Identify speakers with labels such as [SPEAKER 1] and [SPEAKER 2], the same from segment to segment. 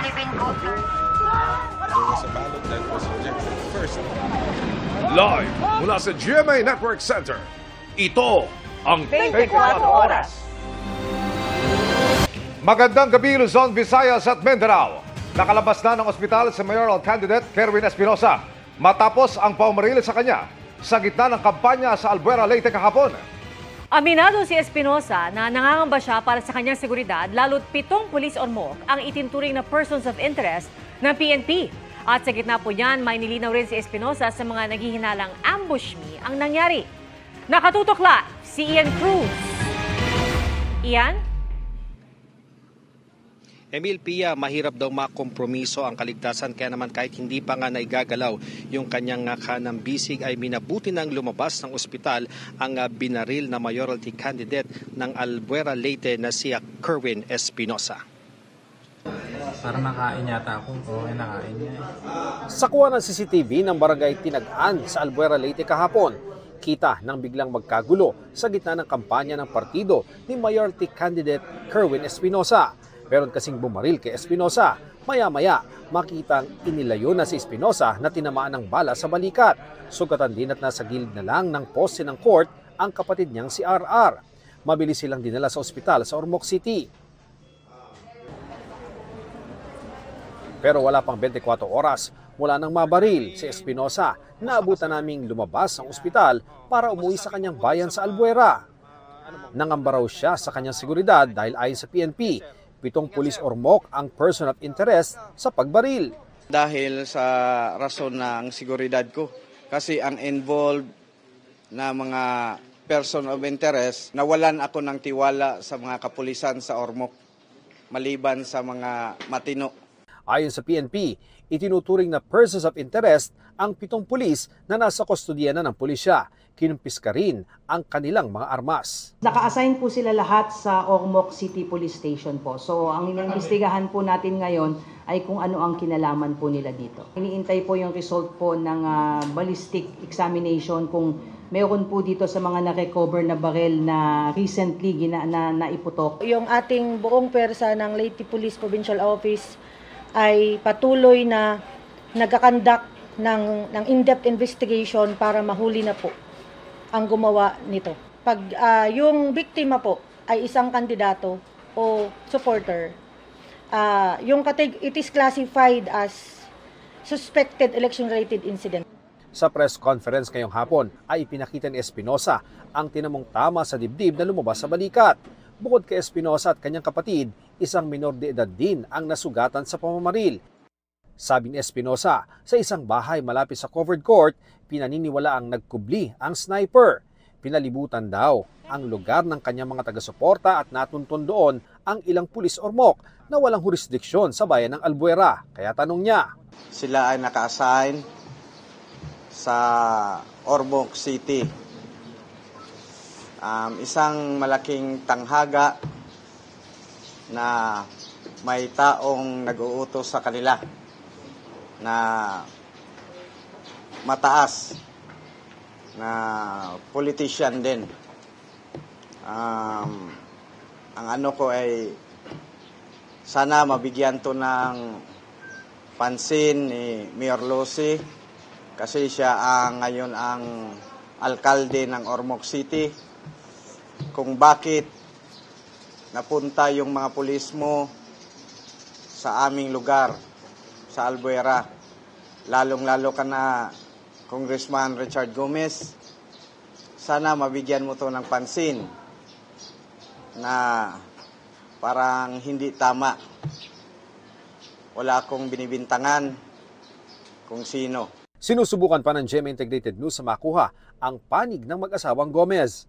[SPEAKER 1] Philippine Coast Guard.
[SPEAKER 2] There was a ballot that was rejected first.
[SPEAKER 3] Live mula sa GMA Network Center, ito ang
[SPEAKER 4] 24 Oras.
[SPEAKER 3] Magandang gabi, Luzon, Visayas at Mindanao. Nakalabas na ng ospital sa mayoral candidate Kerwin Espinosa matapos ang paumaril sa kanya sa gitna ng kampanya sa Albuera, Leyte kahapon.
[SPEAKER 4] Aminado si Espinosa na nangangamba siya para sa kanyang seguridad, lalo't 7 pulis ormoc ang itinturing na persons of interest ng PNP. At sa gitna po niyan, may nilinaw rin si Espinosa sa mga naghihinalang ambush me ang nangyari. Nakatutok live si Ian Cruz. Ian?
[SPEAKER 5] Emil Pia, mahirap daw makompromiso ang kaligtasan kaya naman kahit hindi pa nga naigagalaw yung kanyang kanang bisig ay minabuti nang lumabas ng ospital ang binaril na mayoralty candidate ng Albuera, Leyte na si Kerwin Espinosa.
[SPEAKER 6] Para nakain yata ako. Oo, nakain niya.
[SPEAKER 7] Sa kuha ng CCTV ng barangay Tinagaan sa Albuera, Leyte kahapon, kita nang biglang magkagulo sa gitna ng kampanya ng partido ni mayoralty candidate Kerwin Espinosa. Meron kasing bumaril kay Espinosa. Maya-maya, makitang inilayo na si Espinosa na tinamaan ng bala sa balikat. Sugatan din at nasa gilid na lang ng poste ng court ang kapatid niyang si RR. Mabilis silang dinala sa ospital sa Ormoc City. Pero wala pang 24 oras mula nang mabaril si Espinosa. Naabutan naming lumabas ang ospital para umuwi sa kanyang bayan sa Albuera. Nangamba raw siya sa kanyang seguridad dahil ayon sa PNP, 7 pulis ormoc ang person of interest sa pagbaril.
[SPEAKER 8] Dahil sa rason ng seguridad ko. Kasi ang involved na mga person of interest, nawalan ako ng tiwala sa mga kapulisan sa Ormoc, maliban sa mga matino.
[SPEAKER 7] Ayon sa PNP, itinuturing na persons of interest ang 7 pulis na nasa kustodiya na ng pulisya. Kinumpiska rin ang kanilang mga armas.
[SPEAKER 9] Naka-assign po sila lahat sa Ormoc City Police Station po. So ang inimbestigahan po natin ngayon ay kung ano ang kinalaman po nila dito. Iniintay po yung result po ng ballistic examination kung meron po dito sa mga na-recover na baril na recently naiputok.
[SPEAKER 10] Yung ating buong pwersa ng Leyte Police Provincial Office ay patuloy na nagkakandak ng in-depth investigation para mahuli na po ang gumawa nito. Pag yung biktima po ay isang kandidato o supporter, it is classified as suspected election-related incident.
[SPEAKER 7] Sa press conference ngayong hapon ay ipinakita ni Espinosa ang tinamong tama sa dibdib na lumabas sa balikat. Bukod kay Espinosa at kanyang kapatid, isang minor de edad din ang nasugatan sa pamamaril. Sabi ni Espinosa, sa isang bahay malapit sa covered court, pinaniniwala ang nagkubli ang sniper. Pinalibutan daw ang lugar ng kanyang mga taga-suporta at natuntun doon ang ilang pulis ormoc na walang jurisdiksyon sa bayan ng Albuera. Kaya tanong niya,
[SPEAKER 8] Sila ay naka-assign sa Ormoc City. Isang malaking tanghaga na may taong nag-uutos sa kanila na mataas na politician din. Ang ano ko ay sana mabigyan to ng pansin ni Mayor Lucy kasi siya ngayon ang alkalde ng Ormoc City. Kung bakit napunta yung mga pulis mo sa aming lugar sa Albuera, lalong-lalo ka na Congressman Richard Gomez, sana mabigyan mo to ng pansin na parang hindi tama. Wala akong binibintangan kung sino.
[SPEAKER 7] Sinusubukan pa ng GMA Integrated News sa makuha ang panig ng mag-asawang Gomez.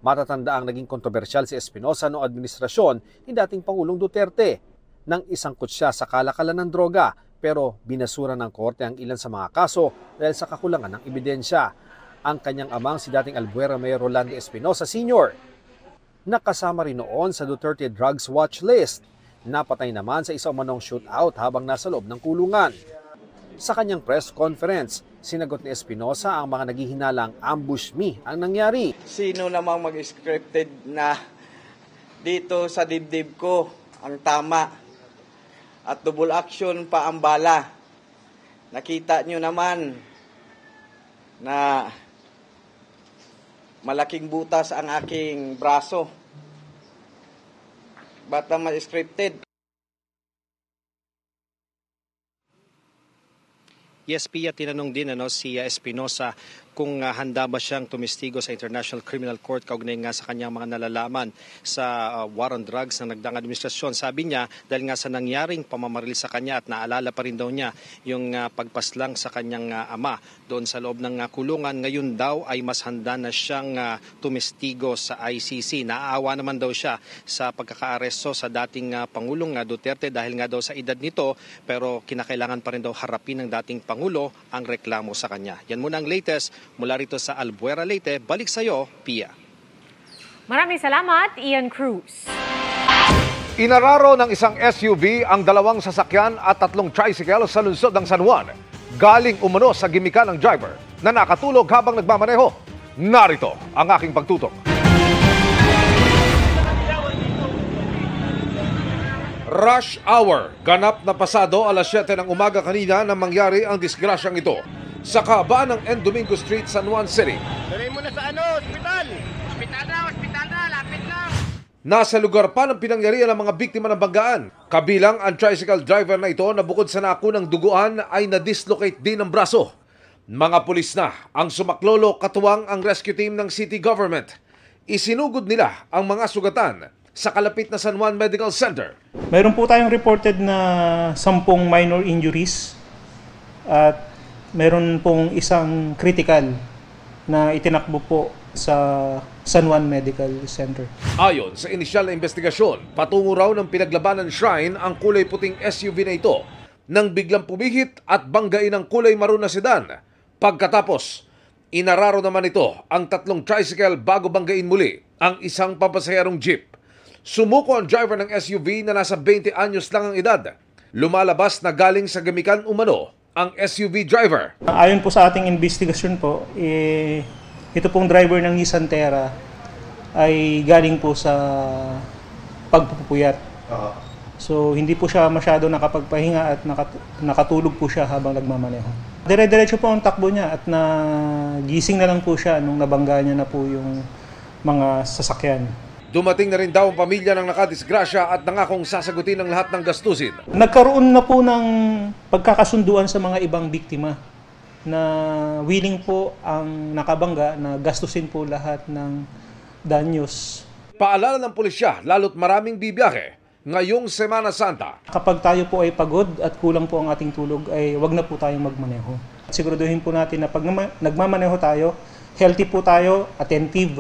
[SPEAKER 7] Matatanda ang naging kontrobersyal si Espinosa noong administrasyon ni dating Pangulong Duterte nang isangkot siya sa kalakalan ng droga pero binasura ng korte ang ilan sa mga kaso dahil sa kakulangan ng ebidensya. Ang kanyang amang si dating Albuera Mayor Rolando Espinosa Sr. nakasama rin noon sa Duterte Drugs Watch List. Napatay naman sa isang manong shootout habang nasa loob ng kulungan. Sa kanyang press conference, sinagot ni Espinosa ang mga naghihinalang ambush me ang nangyari.
[SPEAKER 8] Sino namang mag-scripted na dito sa dibdib ko ang tama at double action pa ang bala. Nakita nyo naman na malaking butas ang aking braso. Ba't naman scripted?
[SPEAKER 5] Yes, Pia, tinanong din si Espinosa kung handa ba siyang tumistigo sa International Criminal Court kaugnay nga sa kanyang mga nalalaman sa war on drugs ng nagdaang administrasyon. Sabi niya, dahil nga sa nangyaring pamamaril sa kanya at naalala pa rin daw niya yung pagpaslang sa kanyang ama doon sa loob ng kulungan, ngayon daw ay mas handa na siyang tumistigo sa ICC. Naaawa naman daw siya sa pagkakaaresto sa dating Pangulong Duterte dahil nga daw sa edad nito, pero kinakailangan pa rin daw harapin ng dating Pangulo ang reklamo sa kanya. Yan muna ang latest mula rito sa Albuera, Leyte. Balik sa iyo, Pia.
[SPEAKER 4] Maraming salamat, Ian Cruz.
[SPEAKER 3] Inararo ng isang SUV ang 2 sasakyan at 3 tricycle sa lungsod ng San Juan. Galing umano sa gimikan ng driver na nakatulog habang nagmamaneho. Narito ang aking pagtutok. Rush hour. Ganap na pasado alas 7 ng umaga kanina nang mangyari ang disgrasyang ito sa kahabaan ng N. Domingo Street, San Juan City.
[SPEAKER 1] Tuloy mo na sa ospital! Ospital na, lapit na!
[SPEAKER 3] Nasa lugar pa ng pinangyarihan ng mga biktima ng banggaan. Kabilang ang tricycle driver na ito na bukod sa nakunang duguan ay na-dislocate din ang braso. Mga pulis na ang sumaklolo katuwang ang rescue team ng city government. Isinugod nila ang mga sugatan sa kalapit na San Juan Medical Center.
[SPEAKER 11] Mayroon po tayong reported na 10 minor injuries at meron pong isang critical na itinakbo po sa San Juan Medical Center.
[SPEAKER 3] Ayon sa inisyal na investigasyon, patungo raw ng pinaglabanan shrine ang kulay puting SUV na ito nang biglang pumihit at banggain ang kulay maroon na sedan. Pagkatapos, inararo naman ito ang 3 tricycle bago banggain muli ang isang papasaherong jeep. Sumuko ang driver ng SUV na nasa 20 anyos lang ang edad. Lumalabas na galing sa gamikan umano ang SUV driver.
[SPEAKER 11] Ayon po sa ating investigasyon po, ito pong driver ng Nissan Terra ay galing po sa pagpupuyat. So hindi po siya masyado nakapagpahinga at nakatulog po siya habang nagmamaneho. Dire-diretso po ang takbo niya at nagising na lang po siya nung nabangga niya na po yung mga sasakyan.
[SPEAKER 3] Dumating na rin daw ang pamilya ng nakadisgrasya at nangakong sasagutin ang lahat ng gastusin.
[SPEAKER 11] Nagkaroon na po ng pagkakasunduan sa mga ibang biktima na willing po ang nakabangga na gastusin po lahat ng danyos.
[SPEAKER 3] Paalala ng pulisya, lalo't maraming bibiyahe ngayong Semana Santa.
[SPEAKER 11] Kapag tayo po ay pagod at kulang po ang ating tulog, ay wag na po tayong magmaneho. Siguraduhin po natin na pag nagmamaneho tayo, healthy po tayo, attentive.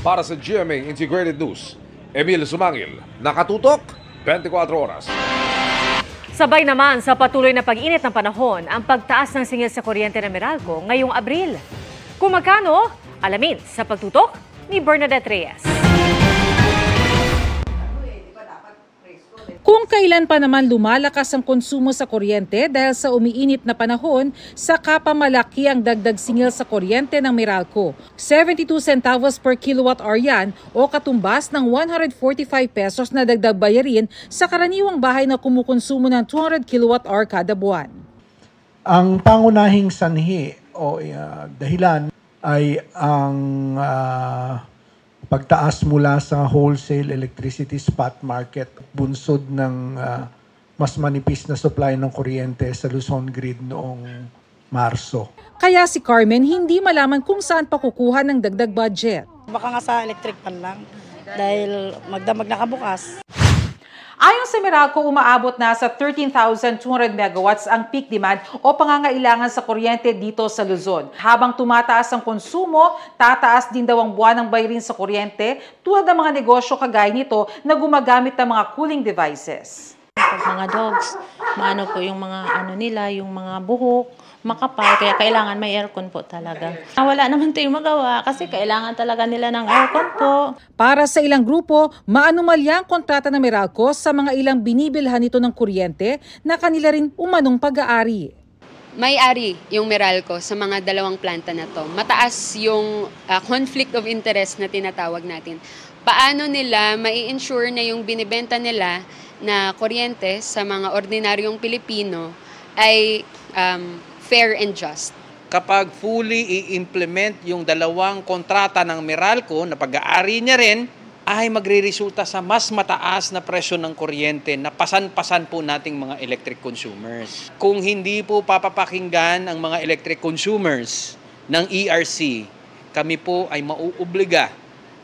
[SPEAKER 3] Para sa GMA Integrated News, Emil Sumangil, nakatutok 24 oras.
[SPEAKER 4] Sabay naman sa patuloy na pag-init ng panahon ang pagtaas ng singil sa kuryente ng Meralco ngayong Abril. Kung magkano, alamin sa pagtutok ni Bernadette Reyes.
[SPEAKER 12] Kung kailan pa naman lumalakas ang konsumo sa kuryente dahil sa umiinit na panahon, saka pa malaki ang dagdag singil sa kuryente ng Meralco. 72 centavos per kilowatt-hour yan o katumbas ng 145 pesos na dagdag bayarin sa karaniwang bahay na kumukonsumo ng 200 kilowatt-hour kada buwan.
[SPEAKER 13] Ang pangunahing sanhi o dahilan ay ang pagtaas mula sa wholesale electricity spot market, bunsod ng mas manipis na supply ng kuryente sa Luzon Grid noong Marso.
[SPEAKER 12] Kaya si Carmen hindi malaman kung saan pa kukuha ng dagdag budget.
[SPEAKER 14] Baka nga sa electric pan lang dahil magdamag nakabukas.
[SPEAKER 12] Ayon sa Meralco, umaabot na sa 13,200 megawatts ang peak demand o pangangailangan sa kuryente dito sa Luzon. Habang tumataas ang konsumo, tataas din daw ang buwan ng bayarin sa kuryente tulad ng mga negosyo kagaya nito na gumagamit ng mga cooling devices.
[SPEAKER 15] Pag mga dogs, maano po yung mga nila, yung mga buhok, makapal, kaya kailangan may aircon po talaga. Wala naman tayong magawa kasi kailangan talaga nila ng aircon po.
[SPEAKER 12] Para sa ilang grupo, maanumalya ang kontrata ng Meralco sa mga ilang binibilhan nito ng kuryente na kanila rin umanong pag-aari.
[SPEAKER 16] May-ari yung Meralco sa mga 2 planta na to. Mataas yung conflict of interest na tinatawag natin. paano nila mai-ensure na yung binibenta nila na kuryente sa mga ordinaryong Pilipino ay fair and just.
[SPEAKER 17] Kapag fully i-implement yung dalawang kontrata ng Meralco na pag-aari niya rin, ay magre-resulta sa mas mataas na presyo ng kuryente na pasan-pasan po nating mga electric consumers. Kung hindi po papapakinggan ang mga electric consumers ng ERC, kami po ay mauobliga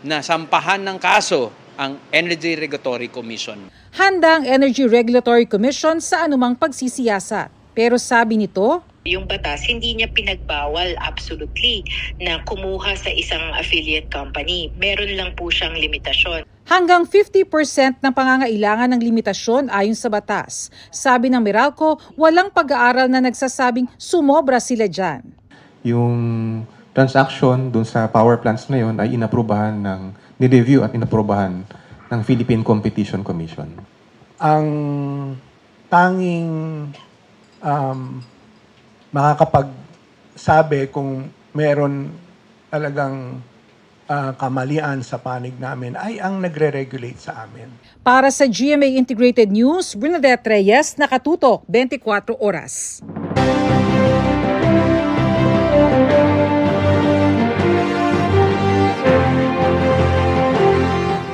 [SPEAKER 17] na sampahan ng kaso ang Energy Regulatory Commission.
[SPEAKER 12] Handa ang Energy Regulatory Commission sa anumang pagsisiyasat. Pero sabi nito,
[SPEAKER 18] yung batas, hindi niya pinagbawal absolutely na kumuha sa isang affiliate company. Meron lang po siyang limitasyon.
[SPEAKER 12] Hanggang 50% ng pangangailangan ng limitasyon ayon sa batas. Sabi ng Meralco, walang pag-aaral na nagsasabing sumobra sila dyan.
[SPEAKER 19] Yung transaction dun sa power plants na yun ay inaprubahan ni-review at inaprubahan ng Philippine Competition Commission.
[SPEAKER 13] Ang tanging makakapagsabi kung meron talagang kamalian sa panig namin ay ang nagre-regulate sa amin.
[SPEAKER 12] Para sa GMA Integrated News, Bernadette Reyes, nakatutok 24 oras.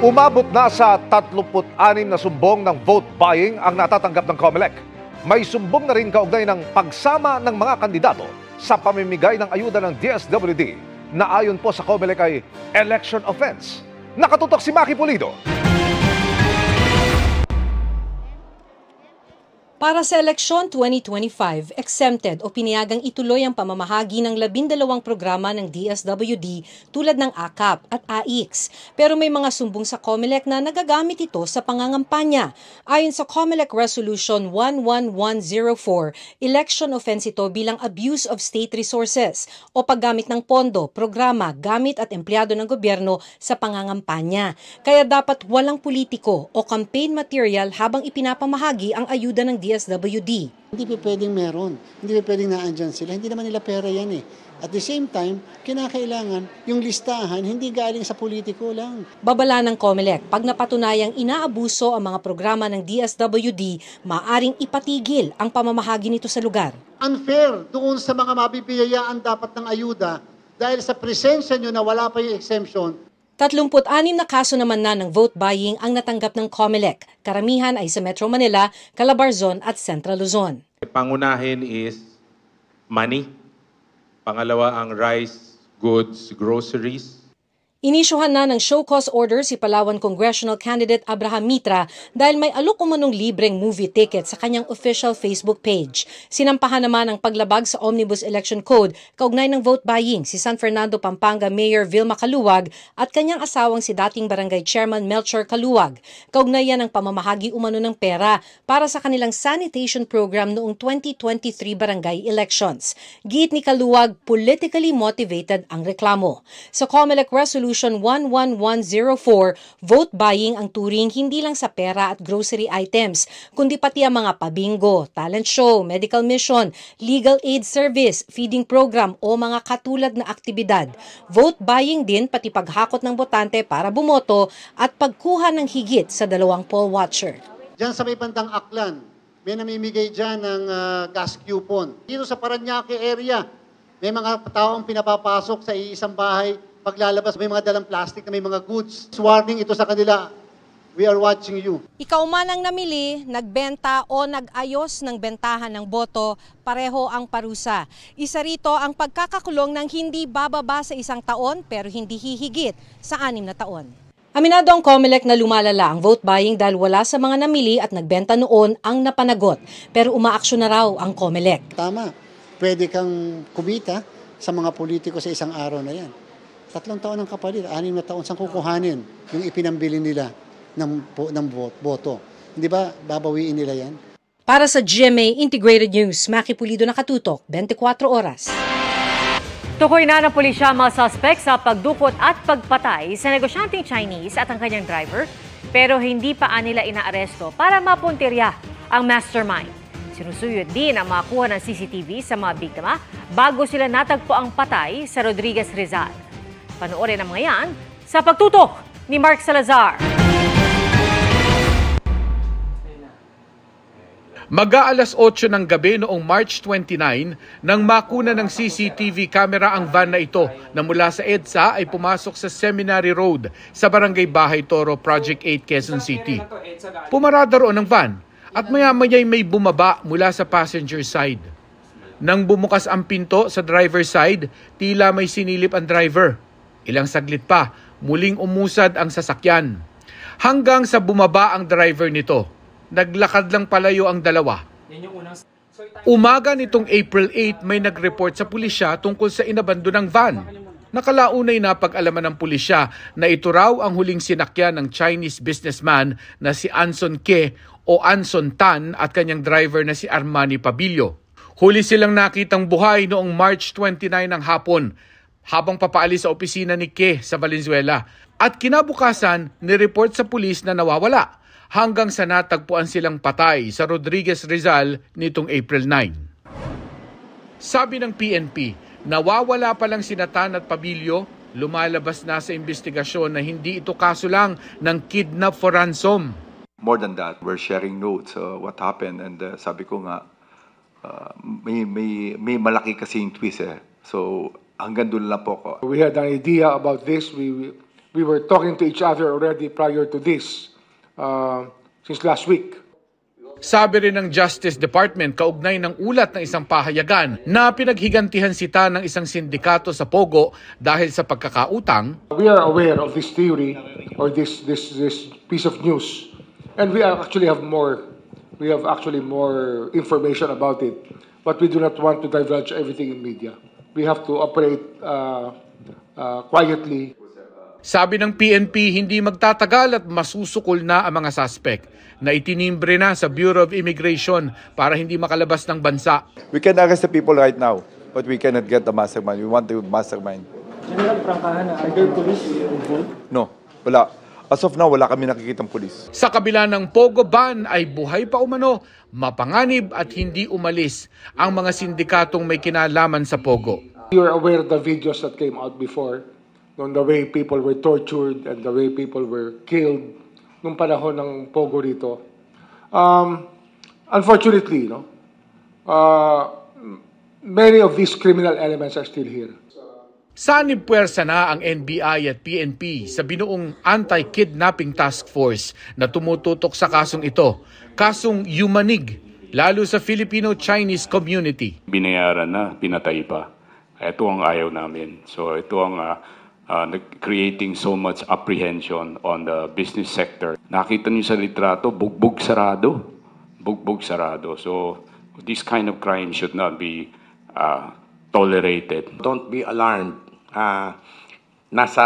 [SPEAKER 3] Umabot na sa 36 na sumbong ng vote buying ang natatanggap ng COMELEC. May sumbong na rin kaugnay ng pagsama ng mga kandidato sa pamimigay ng ayuda ng DSWD na ayon po sa COMELEC ay election offense. Nakatutok si Maki Pulido.
[SPEAKER 20] Para sa eleksyon 2025, exempted o pinayagang ituloy ang pamamahagi ng 12 programa ng DSWD tulad ng AKAP at AIX. Pero may mga sumbong sa COMELEC na nagagamit ito sa pangangampanya. Ayon sa COMELEC Resolution 11104, election offense ito bilang abuse of state resources o paggamit ng pondo, programa, gamit at empleyado ng gobyerno sa pangangampanya. Kaya dapat walang politiko o campaign material habang ipinapamahagi ang ayuda ng DSWD.
[SPEAKER 21] Hindi pa pwedeng meron. Hindi pa pwedeng naandyan sila. Hindi naman nila pera yan eh. At the same time, kinakailangan yung listahan hindi galing sa politiko lang.
[SPEAKER 20] Babala ng COMELEC, pag napatunayang inaabuso ang mga programa ng DSWD, maaring ipatigil ang pamamahagi nito sa lugar.
[SPEAKER 21] Unfair doon sa mga mabibiyayaan dapat ng ayuda dahil sa presensya nyo na wala pa yung exemption.
[SPEAKER 20] 36 na kaso naman na ng vote buying ang natanggap ng COMELEC. Karamihan ay sa Metro Manila, Calabarzon at Central Luzon.
[SPEAKER 22] Pangunahin is money. Pangalawa ang rice, goods, groceries.
[SPEAKER 20] Inisyuhan na ng show cause order si Palawan Congressional Candidate Abraham Mitra dahil may alok umanong libreng movie ticket sa kanyang official Facebook page. Sinampahan naman ang paglabag sa Omnibus Election Code kaugnay ng vote buying si San Fernando, Pampanga Mayor Vilma Caluwag at kanyang asawang si dating Barangay Chairman Melchor Caluwag. Kaugnay yan ang pamamahagi umano ng pera para sa kanilang sanitation program noong 2023 barangay elections. Giit ni Caluwag, politically motivated ang reklamo. Sa COMELEC Resolution 11104, vote buying ang turing hindi lang sa pera at grocery items, kundi pati ang mga pabingo, talent show, medical mission, legal aid service, feeding program o mga katulad na aktibidad. Vote buying din pati paghakot ng botante para bumoto at pagkuha ng higit sa 2 poll watcher.
[SPEAKER 21] Diyan sa may bandang Aklan, may namimigay dyan ng gas coupon. Dito sa Parañaque area, may mga taong pinapapasok sa isang bahay. Paglalabas, may mga dalang plastic na may mga goods. Warning ito sa kanila, we are watching you.
[SPEAKER 20] Ikaw man ang namili, nagbenta o nag-ayos ng bentahan ng boto, pareho ang parusa. Isa rito ang pagkakakulong ng hindi bababa sa 1 taon pero hindi hihigit sa 6 na taon. Aminado ang COMELEC na lumalala ang vote buying dahil wala sa mga namili at nagbenta noon ang napanagot. Pero umaaksyon na raw ang COMELEC.
[SPEAKER 21] Tama, pwede kang kumita sa mga politiko sa 1 araw na yan. 3 taon ang kapalit, 6 na taon saan kukuhanin yung ipinambili nila ng boto. Hindi ba babawiin nila yan?
[SPEAKER 20] Para sa GMA Integrated News, Maki Pulido, nakatutok 24 oras.
[SPEAKER 4] Tukoy na ng pulisya mga suspect sa pagdukot at pagpatay sa negosyanteng Chinese at ang kanyang driver, pero hindi pa nila inaaresto para mapuntirya ang mastermind. Sinusuyod din ang makakuha ng CCTV sa mga biktima bago sila natagpo ang patay sa Rodriguez Rizal. Panoorin ang mga yan sa Pagtutok ni Mark Salazar.
[SPEAKER 2] Mag-aalas 8 ng gabi noong March 29 nang makuna ng CCTV camera ang van na ito na mula sa EDSA ay pumasok sa Seminary Road sa Barangay Bahay Toro, Project 8, Quezon City. Pumarada roon ang van at maya-maya'y may bumaba mula sa passenger side. Nang bumukas ang pinto sa driver side, tila may sinilip ang driver. Ilang saglit pa, muling umusad ang sasakyan. Hanggang sa bumaba ang driver nito. Naglakad lang palayo ang dalawa. Umaga nitong April 8, may nag-report sa pulisya tungkol sa inabando ng van. Nakalaunay napag-alaman ng pulisya na ito raw ang huling sinakyan ng Chinese businessman na si Anson Ke o Anson Tan at kanyang driver na si Armani Pabilio. Huli silang nakitang buhay noong March 29 ng hapon habang papaalis sa opisina ni Ke sa Valenzuela. At kinabukasan, nireport sa pulis na nawawala. Hanggang sa natagpuan silang patay sa Rodriguez Rizal nitong April 9. Sabi ng PNP, nawawala pa lang sina Tan at Pabilio, lumalabas na sa investigasyon na hindi ito kaso lang ng kidnap for ransom.
[SPEAKER 6] More than that, we're sharing notes what happened and sabi ko nga, may malaki kasing twist eh. So hanggang doon lang po ako.
[SPEAKER 23] We had an idea about this. We were talking to each other already prior to this. Since last week.
[SPEAKER 2] Sabi rin ng Justice Department kaugnay ng ulat ng isang pahayagan na pinaghigantihan si Tan ng isang sindikato sa Pogo dahil sa pagkakautang.
[SPEAKER 23] We are aware of this theory or this piece of news, and we actually have more. We have actually more information about it, but we do not want to divulge everything in media. We have to operate quietly.
[SPEAKER 2] Sabi ng PNP, hindi magtatagal at masusukol na ang mga suspect na itinimbre na sa Bureau of Immigration para hindi makalabas ng bansa.
[SPEAKER 24] We can arrest the people right now, but we cannot get the mastermind. We want the mastermind.
[SPEAKER 25] General Prangkahan, are there police involved?
[SPEAKER 24] No, wala. As of now, wala kami nakikitang pulis.
[SPEAKER 2] Sa kabila ng Pogo ban ay buhay pa umano, mapanganib at hindi umalis ang mga sindikatong may kinalaman sa Pogo.
[SPEAKER 23] You are aware of the videos that came out before, on the way people were tortured and the way people were killed nung panahon ng Pogo rito. Unfortunately, many of these criminal elements are still here.
[SPEAKER 2] Sanib puwersa na ang NBI at PNP sa binuong Anti-Kidnapping Task Force na tumututok sa kasong ito, kasong yumanig, lalo sa Filipino-Chinese community.
[SPEAKER 26] Binayaran na, pinatay pa. Ito ang ayaw namin. So ito ang creating so much apprehension on the business sector. Nakita niyo sa litrato, bugbog sarado. Bugbog sarado. So this kind of crime should not be tolerated.
[SPEAKER 27] Don't be alarmed. Nasa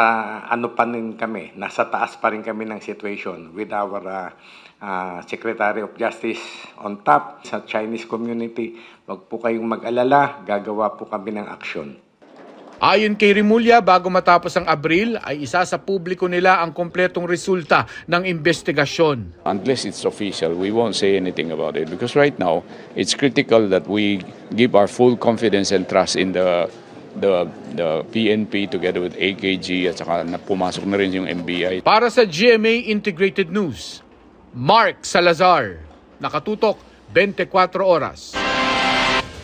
[SPEAKER 27] ano pa rin kami, nasa taas pa rin kami ng situation with our Secretary of Justice on top sa Chinese community. Wag po kayong mag-alala, gagawa po kami ng aksyon.
[SPEAKER 2] Ayon kay Rimulya, bago matapos ang Abril, ay isa sa publiko nila ang kompletong resulta ng investigasyon.
[SPEAKER 28] Unless it's official, we won't say anything about it because right now, it's critical that we give our full confidence and trust in the PNP together with AKG at saka pumasok na rin yung NBI.
[SPEAKER 2] Para sa GMA Integrated News, Mark Salazar, nakatutok 24 oras.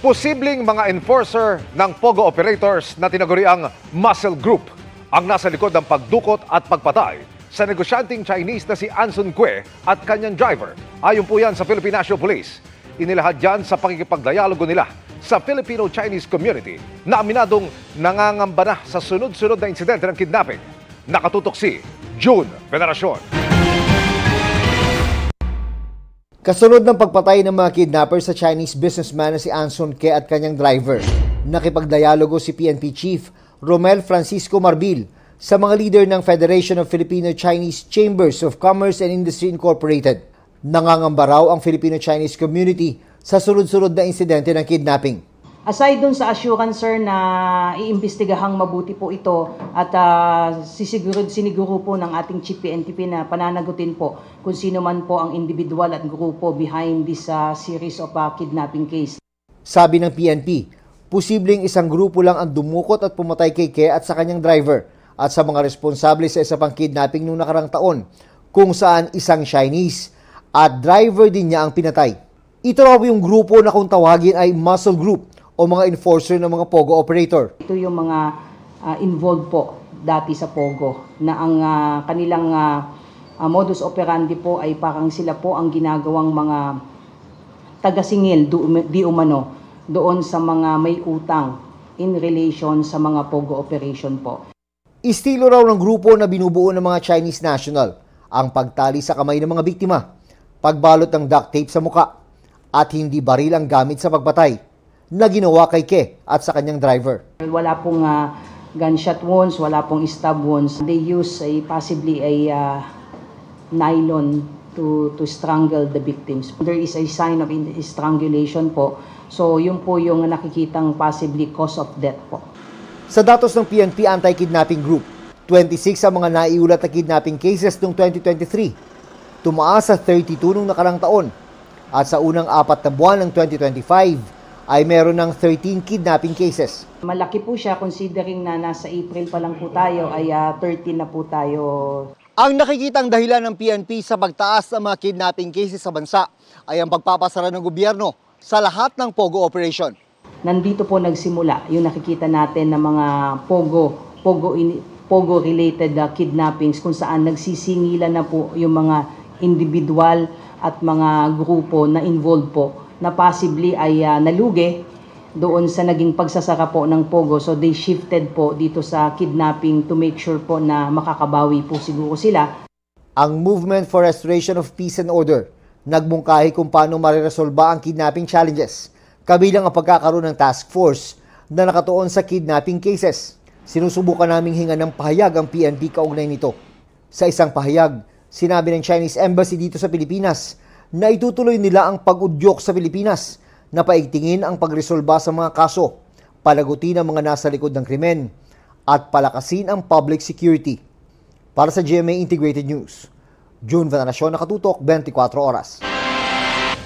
[SPEAKER 3] Posibleng mga enforcer ng Pogo operators na tinaguriang Muscle Group ang nasa likod ng pagdukot at pagpatay sa negosyanteng Chinese na si Anson Kue at kanyang driver. Ayon po yan sa Philippine National Police. Inilahad yan sa pakikipagdialogo nila sa Filipino-Chinese community na aminadong nangangamba na sa sunod-sunod na insidente ng kidnapping. Nakatutok si June Veneracion.
[SPEAKER 29] Kasunod ng pagpatay ng mga kidnapper sa Chinese businessman na si Anson Ke at kanyang driver, nakipagdialogo si PNP Chief Romel Francisco Marbil sa mga leader ng Federation of Filipino-Chinese Chambers of Commerce and Industry Incorporated. Nangangamba raw ang Filipino-Chinese community sa sunod-sunod na insidente ng kidnapping.
[SPEAKER 9] Aside dun sa assurance, sir, na iimbestigahang mabuti po ito at siniguro po ng ating Chief PNP na pananagutin po kung sino man po ang individual at grupo behind this series of kidnapping case.
[SPEAKER 29] Sabi ng PNP, posibleng isang grupo lang ang dumukot at pumatay kay Ke at sa kanyang driver at sa mga responsable sa isa pang kidnapping noong nakarang taon kung saan isang Chinese at driver din niya ang pinatay. Ito raw yung grupo na kung tawagin ay muscle group o mga enforcer ng mga POGO operator.
[SPEAKER 9] Ito yung mga involved po dati sa POGO na ang kanilang modus operandi po ay parang sila po ang ginagawang mga tagasingil di umano doon sa mga may utang in relation sa mga POGO operation po.
[SPEAKER 29] Estilo raw ng grupo na binubuo ng mga Chinese national ang pagtali sa kamay ng mga biktima, pagbalot ng duct tape sa muka, at hindi baril ang gamit sa pagpatay na ginawa kay Ke at sa kanyang driver.
[SPEAKER 9] Wala pong gunshot wounds, wala pong stab wounds. They use possibly a nylon to strangle the victims. There is a sign of strangulation po. So yun po yung nakikitang possibly cause of death po.
[SPEAKER 29] Sa datos ng PNP Anti-Kidnapping Group, 26 ang mga naiulat na kidnapping cases noong 2023. Tumaas sa 32 noong nakarang taon. At sa unang 4 na buwan ng 2025 ay meron ng 13 kidnapping cases.
[SPEAKER 9] Malaki po siya considering na nasa April pa lang po tayo ay 13 na po tayo.
[SPEAKER 29] Ang nakikitang dahilan ng PNP sa pagtaas ng mga kidnapping cases sa bansa ay ang pagpapasara ng gobyerno sa lahat ng POGO operation.
[SPEAKER 9] Nandito po nagsimula yung nakikita natin ng mga POGO-related kidnappings kung saan nagsisingilan na po yung mga individual at mga grupo na involved po na possibly ay nalugi doon sa naging pagsasaka po ng POGO. So they shifted po dito sa kidnapping to make sure po na makakabawi po siguro sila.
[SPEAKER 29] Ang Movement for Restoration of Peace and Order nagmungkahi kung paano mariresolba ang kidnapping challenges, kabilang ang pagkakaroon ng task force na nakatuon sa kidnapping cases. Sinusubukan naming hinga ng pahayag ang PNP kaugnay nito. Sa isang pahayag, sinabi ng Chinese Embassy dito sa Pilipinas na itutuloy nila ang pag-udyok sa Pilipinas na paigtingin ang pagresolba sa mga kaso, palagutin ang mga nasa likod ng krimen, at palakasin ang public security. Para sa GMA Integrated News, June Veneracion, Nakatutok, 24 Oras.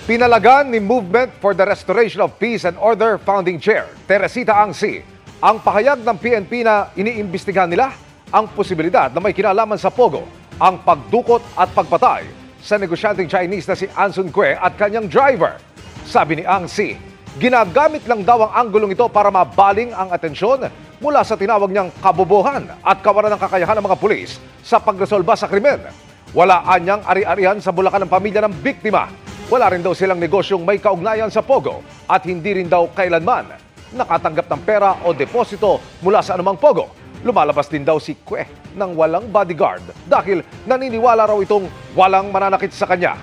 [SPEAKER 3] Pinalagan ni Movement for the Restoration of Peace and Order Founding Chair, Teresita Angsi, ang pahayag ng PNP na iniimbestigahan nila ang posibilidad na may kinalaman sa POGO ang pagdukot at pagpatay sa negosyanteng Chinese na si Anson Kue at kanyang driver. Sabi ni Angsi, ginagamit lang daw ang anggulong ito para mabaling ang atensyon mula sa tinawag niyang kabobohan at kawalan ng kakayahan ng mga pulis sa pagresolba sa krimen. Wala anyang ari-arian sa bulakan ng pamilya ng biktima. Wala rin daw silang negosyong may kaugnayan sa POGO at hindi rin daw kailanman nakatanggap ng pera o deposito mula sa anumang POGO. Lumalabas din daw si Kue ng walang bodyguard dahil naniniwala raw itong walang mananakit sa kanya.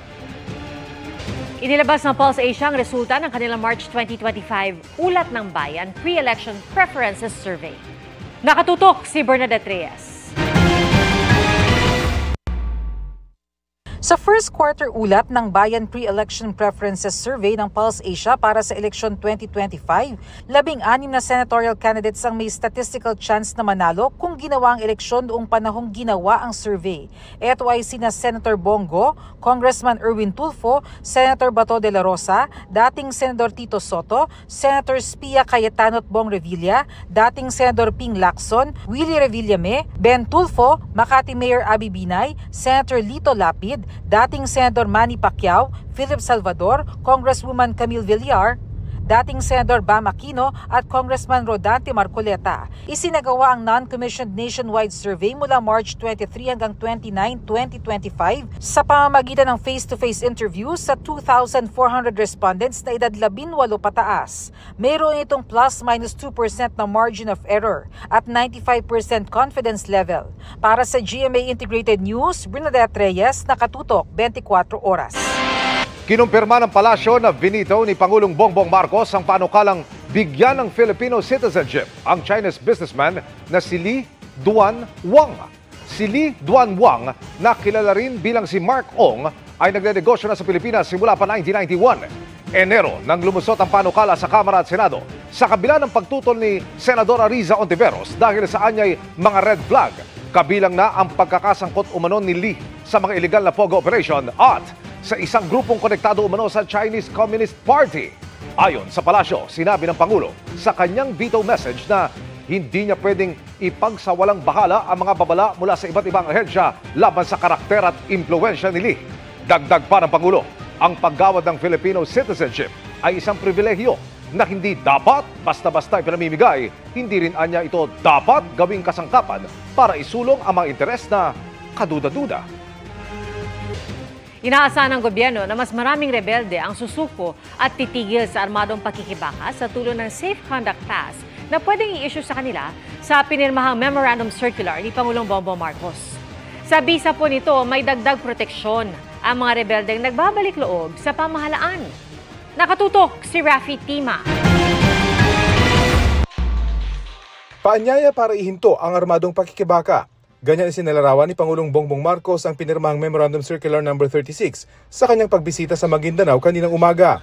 [SPEAKER 4] Inilabas ng Pulse Asia ang resulta ng kanilang March 2025 Ulat ng Bayan Pre-Election Preferences Survey. Nakatutok si Bernadette Reyes.
[SPEAKER 12] Sa first quarter ulat ng Bayan Pre-Election Preferences Survey ng Pulse Asia para sa eleksyon 2025, 16 na senatorial candidates ang may statistical chance na manalo kung ginawa ang eleksyon noong panahong ginawa ang survey. Ito ay sina Senator Bongo, Congressman Erwin Tulfo, Senator Bato de la Rosa, dating Senador Tito Soto, Senator Spia Cayetano at Bong Revilla, dating Senador Ping Lacson, Willie Revillame, Ben Tulfo, Makati Mayor Abby Binay, Senator Lito Lapid, dating Senador Manny Pacquiao, Philip Salvador, Congresswoman Camille Villar, dating Senador Bam Aquino at Congressman Rodante Marcoleta. Isinagawa ang non-commissioned nationwide survey mula March 23 hanggang 29, 2025 sa pamamagitan ng face-to-face interviews sa 2,400 respondents na edad 18 pataas. Mayroon itong plus-minus 2% na margin of error at 95% confidence level. Para sa GMA Integrated News, Bernadette Reyes, Nakatutok, 24 Oras.
[SPEAKER 3] Kinumpirma ng palasyo na binito ni Pangulong Bongbong Marcos ang panukalang bigyan ng Filipino citizenship ang Chinese businessman na si Li Duan Wang. Si Li Duan Wang, na kilala rin bilang si Mark Ong, ay naglenegosyo na sa Pilipinas simula pa 1991. Enero nang lumusot ang panukala sa Kamara at Senado sa kabila ng pagtutol ni Senadora Riza Ontiveros dahil sa anyay mga red flag. Kabilang na ang pagkakasangkot umano ni Li sa mga illegal na POGO operation at sa isang grupong konektado umano sa Chinese Communist Party. Ayon sa palasyo, sinabi ng Pangulo sa kanyang veto message na hindi niya pwedeng ipagsawalang bahala ang mga babala mula sa iba't ibang ahensya laban sa karakter at impluwensya ni Lee. Dagdag pa ng Pangulo, ang paggawad ng Filipino citizenship ay isang pribilehyo na hindi dapat basta-basta ipinamimigay, hindi rin anya ito dapat gawing kasangkapan para isulong ang mga interes na kaduda-duda.
[SPEAKER 4] Inaasahan ng gobyerno na mas maraming rebelde ang susuko at titigil sa armadong pakikibaka sa tulong ng Safe Conduct Pass na pwedeng i-issue sa kanila sa pinirmahang Memorandum Circular ni Pangulong Bongbong Marcos. Sa bisa po nito, may dagdag proteksyon ang mga rebeldeng nagbabalik loob sa pamahalaan. Nakatutok si Rafi Tima.
[SPEAKER 1] Paanyaya para ihinto ang armadong pakikibaka. Ganyan isinalarawan ni Pangulong Bongbong Marcos ang pinirmahang Memorandum Circular No. 36 sa kanyang pagbisita sa Maguindanao kaninang umaga.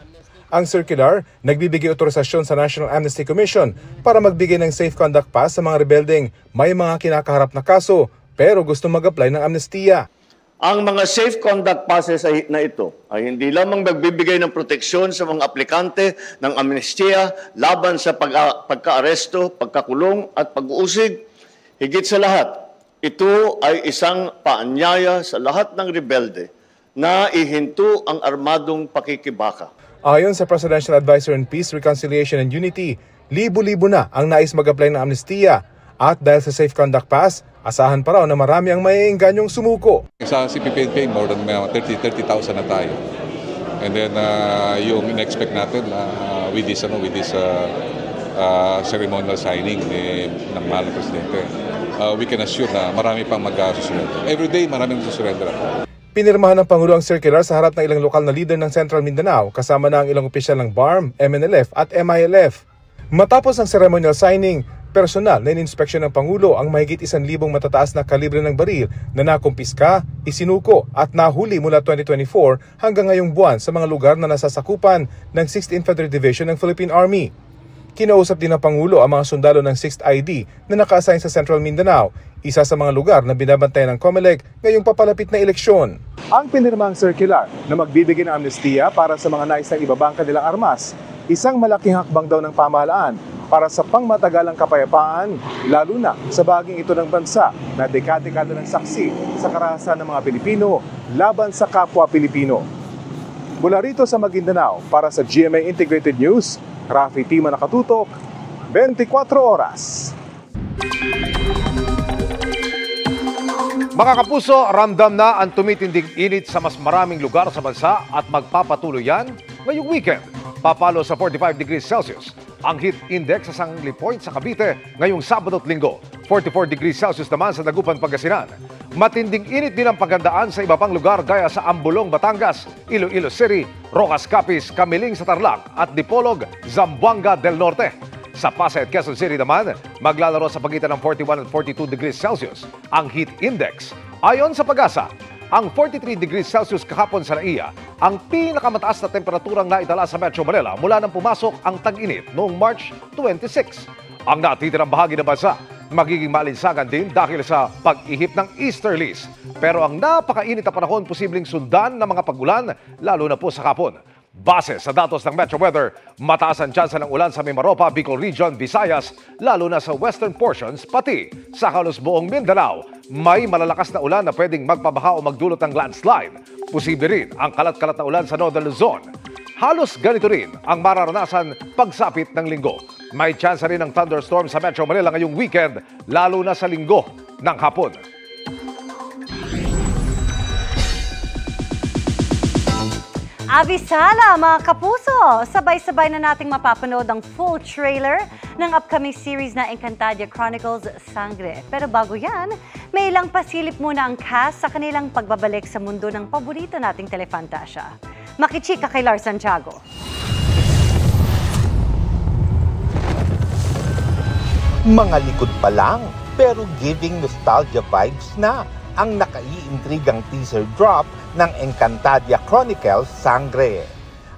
[SPEAKER 1] Ang circular, nagbibigay otorisasyon sa National Amnesty Commission para magbigay ng Safe Conduct Pass sa mga rebeldeng may mga kinakaharap na kaso pero gusto mag-apply ng amnestiya.
[SPEAKER 5] Ang mga Safe Conduct Passes na ito ay hindi lamang nagbibigay ng proteksyon sa mga aplikante ng amnestiya laban sa pagka-aresto, pagkakulong at pag-uusig. Higit sa lahat, ito ay isang paanyaya sa lahat ng rebelde na ihinto ang armadong pakikibaka.
[SPEAKER 1] Ayon sa Presidential Advisor on Peace, Reconciliation and Unity, libo-libo na ang nais mag-apply ng amnestiya. At dahil sa Safe Conduct Pass, asahan pa raw na marami ang maiingganyong sumuko.
[SPEAKER 7] Sa CPP, more than 30,000 na tayo. And then yung in-expect natin with this ceremonial signing ng mahal na Presidente, we can assure na marami pang mag-susurrender. Every day, maraming susurrender.
[SPEAKER 1] Pinirmahan ng Pangulo ang circular sa harap ng ilang lokal na leader ng Central Mindanao, kasama na ang ilang opisyal ng BARM, MNLF at MILF. Matapos ang ceremonial signing, personal na ininspeksyon ng Pangulo ang mahigit 1,000 matataas na kalibre ng baril na nakumpiska, isinuko at nahuli mula 2024 hanggang ngayong buwan sa mga lugar na nasasakupan ng 6th Infantry Division ng Philippine Army. Kinausap din ng Pangulo ang mga sundalo ng 6th ID na naka-assign sa Central Mindanao, isa sa mga lugar na binabantayan ng COMELEC ngayong papalapit na eleksyon. Ang pinirmang circular na magbibigay ng amnestiya para sa mga nais na ibaba ang kanilang armas, isang malaking hakbang daw ng pamahalaan para sa pangmatagalang kapayapaan, lalo na sa bahaging ito ng bansa na dekade-dekade ng saksi sa karahasan ng mga Pilipino laban sa kapwa Pilipino. Mula rito sa Maguindanao, para sa GMA Integrated News, Rafi Tima, nakatutok, 24 oras.
[SPEAKER 3] Mga kapuso, ramdam na ang tumitinding init sa mas maraming lugar sa bansa at magpapatuloy yan ngayong weekend. Papalo sa 45 degrees Celsius. Ang heat index sa Sangli Point sa Cavite ngayong Sabado at Linggo. 44 degrees Celsius naman sa Dagupan, Pangasinan. Matinding init din ang pagandaan sa iba pang lugar gaya sa Ambulong, Batangas, Iloilo City, Rocas Capiz, Camiling sa Tarlac at Dipolog, Zamboanga del Norte. Sa Pasay at Quezon City naman, maglalaro sa pagitan ng 41 at 42 degrees Celsius ang heat index. Ayon sa Pag-asa, ang 43 degrees Celsius kahapon sa NAIA, ang pinakamataas na temperaturang naitala sa Metro Manila mula nang pumasok ang tag-init noong March 26. Ang natitirang bahagi ng bansa, magiging malinsangan din dahil sa pag-ihip ng easterlies. Pero ang napakainit na panahon posibleng sundan ng mga pag-ulan, lalo na po sa hapon. Base sa datos ng Metro Weather, mataas ang tsansa ng ulan sa Mimaropa, Bicol Region, Visayas, lalo na sa western portions, pati sa halos buong Mindanao. May malalakas na ulan na pwedeng magpabaha o magdulot ng landslide. Posible rin ang kalat-kalat na ulan sa Northern Luzon. Halos ganito rin ang mararanasan pagsapit ng linggo. May tsansa rin ng thunderstorm sa Metro Manila ngayong weekend, lalo na sa linggo ng hapon.
[SPEAKER 8] Avisala mga kapuso! Sabay-sabay na nating mapapanood ang full trailer ng upcoming series na Encantadia Chronicles Sangre. Pero bago yan, may ilang pasilip muna ang cast sa kanilang pagbabalik sa mundo ng paborito nating Telefantasia. Makichika kay Lars Santiago.
[SPEAKER 10] Mga likod pa lang, pero giving nostalgia vibes na ang nakaiintrigang teaser drop ng Encantadia Chronicles Sangre.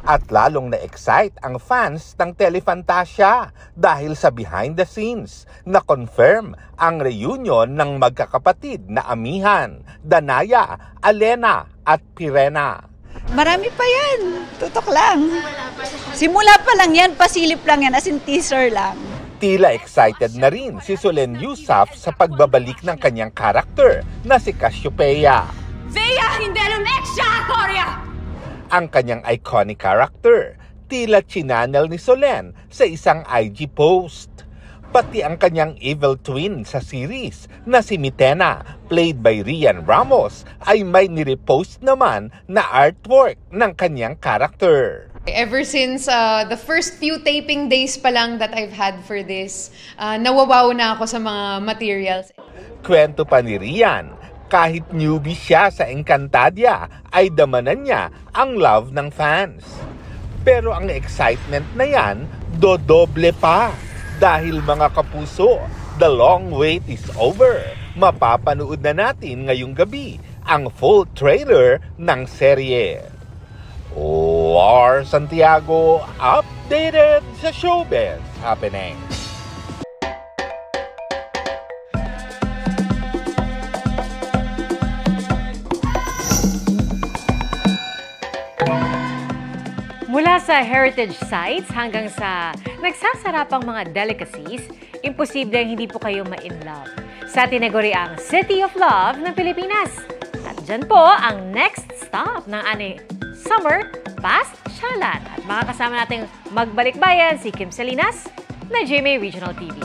[SPEAKER 10] At lalong na-excite ang fans ng Telefantasia dahil sa behind the scenes na confirm ang reunion ng magkakapatid na amihan, Danaya, Alena at Pirena.
[SPEAKER 11] Marami pa yan. Tutok lang. Simula pa lang yan, pasilip lang yan, as in teaser lang.
[SPEAKER 10] Tila excited na rin si Solen Yusuf sa pagbabalik ng kanyang karakter na si Cassiopeia. Ang kanyang iconic character, tila chinanel ni Solen sa isang IG post. Pati ang kanyang evil twin sa series na si Mitena, played by Rian Ramos, ay may nirepost naman na artwork ng kanyang character.
[SPEAKER 11] Ever since the first few taping days pa lang that I've had for this, nawawaw na ako sa mga materials.
[SPEAKER 10] Kwento pa ni Rian, kahit newbie siya sa Encantadia, ay damanan niya ang love ng fans. Pero ang excitement na yan, dodoble pa. Dahil mga kapuso, the long wait is over. Mapapanood na natin ngayong gabi ang full trailer ng serye. OR Santiago, updated sa showbiz happening.
[SPEAKER 4] Mula sa heritage sites hanggang sa nagsasarapang mga delicacies, imposible hindi po kayo ma-in-love sa tinaguriang City of Love ng Pilipinas. At dyan po ang next stop ng Summer Pasyalan. At makakasama nating magbalik-bayan si Kim Salinas na GMA Regional TV.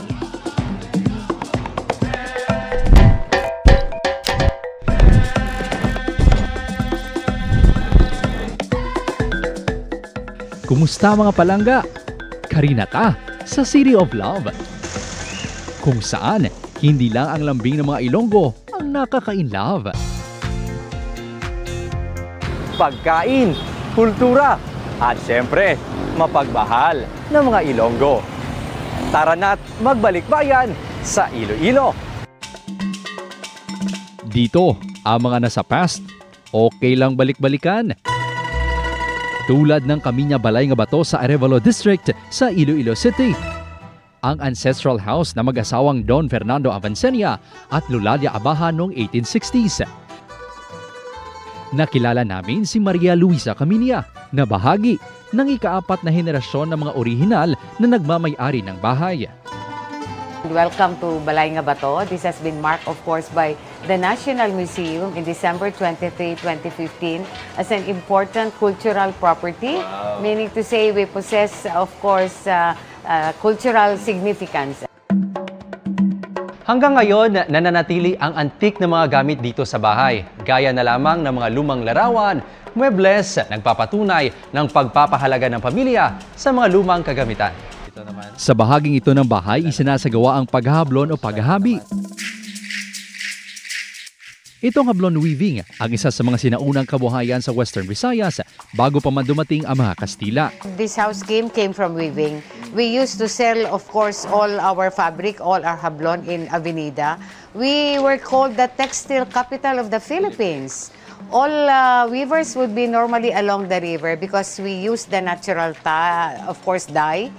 [SPEAKER 13] Kumusta mga palangga? Karina ta sa City of Love. Kung saan, hindi lang ang lambing ng mga Ilonggo ang nakaka-inlove.
[SPEAKER 14] Pagkain, kultura, at syempre, mapagmahal ng mga Ilonggo. Tara na't magbalik-bayan sa Iloilo.
[SPEAKER 13] Dito, ang mga nasa past, okay lang balik-balikan. Tulad ng Kaminya Balay nga Bato sa Arevalo District sa Iloilo City. Ang ancestral house na mag-asawang Don Fernando Avancenia at Lulalia Abaha noong 1860s. Nakilala namin si Maria Luisa Caminia na bahagi ng ika-4 na henerasyon ng mga orihinal na nagmamay-ari ng bahay.
[SPEAKER 15] Welcome to Balay nga Bato. This has been marked, of course, by the National Museum in December 23, 2015 as an important cultural property, meaning to say we possess, of course, cultural significance.
[SPEAKER 14] Hanggang ngayon, nananatili ang antik na mga gamit dito sa bahay, gaya na lamang ng mga lumang larawan, muebles, nagpapatunay ng pagpapahalaga ng pamilya sa mga lumang kagamitan.
[SPEAKER 13] Sa bahaging ito ng bahay, isinasagawa ang paghahablon o paghahabi. Itong hablon weaving ang isa sa mga sinaunang kabuhayan sa Western Visayas bago pa man dumating ang mga Kastila.
[SPEAKER 15] This house came from weaving. We used to sell, of course, all our fabric, all our hablon in Avenida. We were called the textile capital of the Philippines. All weavers would be normally along the river because we use the natural, of course, dye.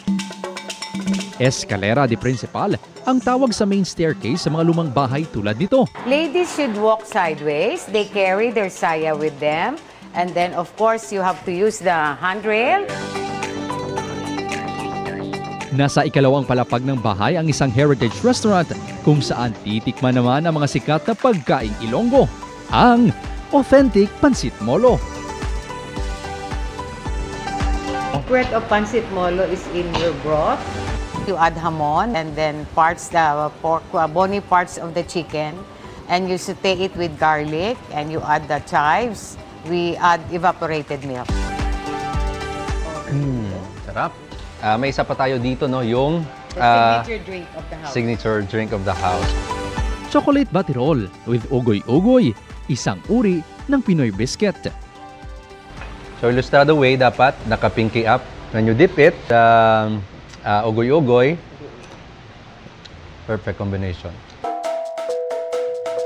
[SPEAKER 13] Escalera de Principal ang tawag sa main staircase sa mga lumang bahay tulad nito.
[SPEAKER 15] Ladies should walk sideways. They carry their saya with them. And then, of course, you have to use the handrail.
[SPEAKER 13] Nasa ikalawang palapag ng bahay ang isang heritage restaurant kung saan titikman naman ang mga sikat na pagkaing Ilonggo, ang authentic Pansit Molo.
[SPEAKER 15] The secret of Pansit Molo is in your broth. You add hamon and then the pork, bony parts of the chicken, and you saute it with garlic and you add the chives. We add evaporated milk.
[SPEAKER 14] Sarap. May isa pa tayo dito, no, yung
[SPEAKER 15] signature drink of the house.
[SPEAKER 14] Signature drink of the house.
[SPEAKER 13] Chocolate Batirol with ugoy-ugoy, isang uri ng Pinoy biscuit.
[SPEAKER 14] So Ilustrado Way dapat naka-pinky up. When you dip it, ugoy-ugoy, perfect combination.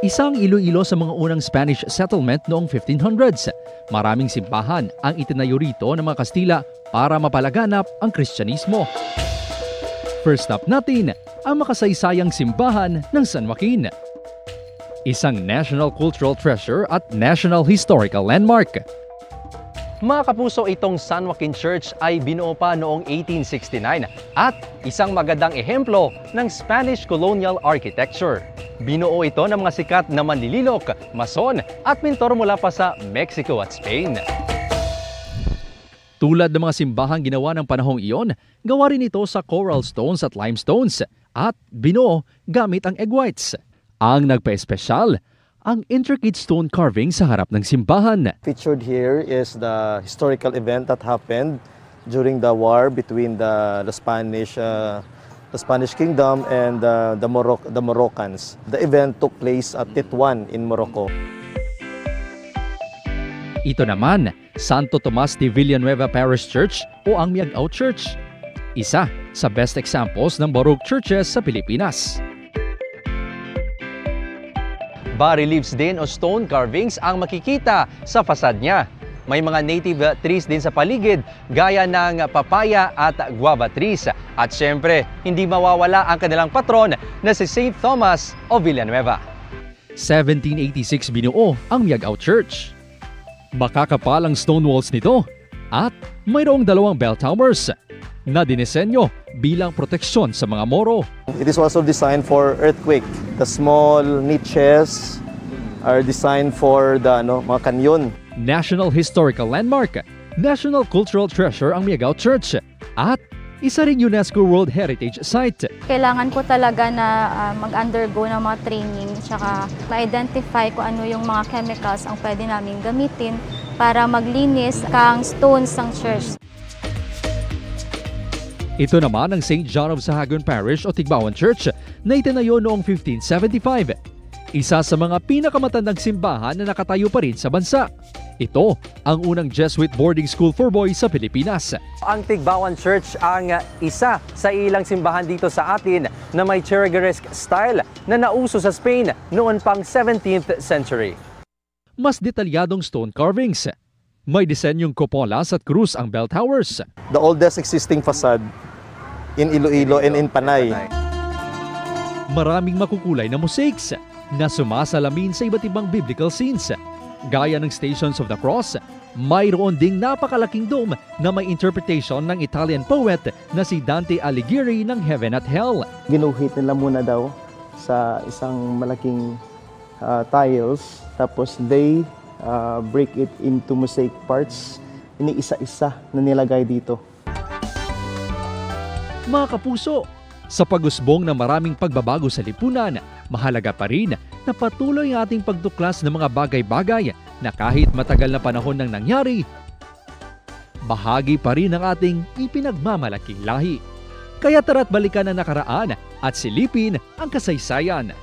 [SPEAKER 13] Isang Iloilo sa mga unang Spanish settlement noong 1500s. Maraming simbahan ang itinayo rito ng mga Kastila para mapalaganap ang Kristyanismo. First stop natin, ang makasaysayang simbahan ng San Joaquin. Isang National Cultural Treasure at National Historical Landmark.
[SPEAKER 14] Mga kapuso, itong San Joaquin Church ay binuo pa noong 1869 at isang magandang ehemplo ng Spanish colonial architecture. Binuo ito ng mga sikat na manlililok, mason at pintor mula pa sa Mexico at Spain. Tulad ng mga simbahang ginawa ng panahong iyon, gawa rin ito sa coral stones at limestones at binuo gamit ang egg whites. Ang nagpa-espesyal, ang intricate stone carving sa harap ng simbahan.
[SPEAKER 6] Featured here is the historical event that happened during the war between the Spanish Kingdom and the Moroccans. The event took place at Tetuan in Morocco.
[SPEAKER 13] Ito naman, Santo Tomas de Villanueva Parish Church o ang Miagao Church. Isa sa best examples ng Baroque churches sa Pilipinas.
[SPEAKER 14] Bas-reliefs din o stone carvings ang makikita sa fasad niya. May mga native trees din sa paligid gaya ng papaya at guava trees. At syempre, hindi mawawala ang kanilang patron na si St. Thomas of Villanueva.
[SPEAKER 13] 1786 binuo ang Miagao Church. Makakapal ang stone walls nito at mayroong 2 bell towers na dinisenyo bilang proteksyon sa mga Moro.
[SPEAKER 6] It is also designed for earthquake. The small niches are designed for the mga kanyon.
[SPEAKER 13] National Historical Landmark, National Cultural Treasure ang Miagao Church at isa ring UNESCO World Heritage Site.
[SPEAKER 16] Kailangan ko talaga na mag-undergo ng mga training tsaka ma-identify kung ano yung mga chemicals ang pwede namin gamitin para maglinis kang stones ng church.
[SPEAKER 13] Ito naman ang St. John of Sahagun Parish o Tigbawan Church na itinayo noong 1575. Isa sa mga pinakamatandang simbahan na nakatayo pa rin sa bansa. Ito ang unang Jesuit boarding school for boys sa Pilipinas.
[SPEAKER 14] Ang Tigbawan Church ang isa sa ilang simbahan dito sa atin na may Churrigueresque style na nauso sa Spain noon pang 17th century.
[SPEAKER 13] Mas detalyadong stone carvings. May disenyong cupolas at krus ang bell towers.
[SPEAKER 6] The oldest existing facade in Iloilo and in Panay.
[SPEAKER 13] Maraming makukulay na mosaics na sumasalamin sa iba't ibang biblical scenes. Gaya ng Stations of the Cross, mayroon ding napakalaking dome na may interpretation ng Italian poet na si Dante Alighieri ng Heaven at Hell.
[SPEAKER 6] Ginuhit nila muna daw sa isang malaking tiles, tapos they break it into mosaic parts. Iniisa-isa na nilagay dito.
[SPEAKER 13] Mga kapuso, sa pag-usbong ng maraming pagbabago sa lipunan, mahalaga pa rin na patuloy ang ating pagtuklas ng mga bagay-bagay na kahit matagal na panahon nang nangyari, bahagi pa rin ng ating ipinagmamalaking lahi. Kaya tara't balikan ang nakaraan at silipin ang kasaysayan.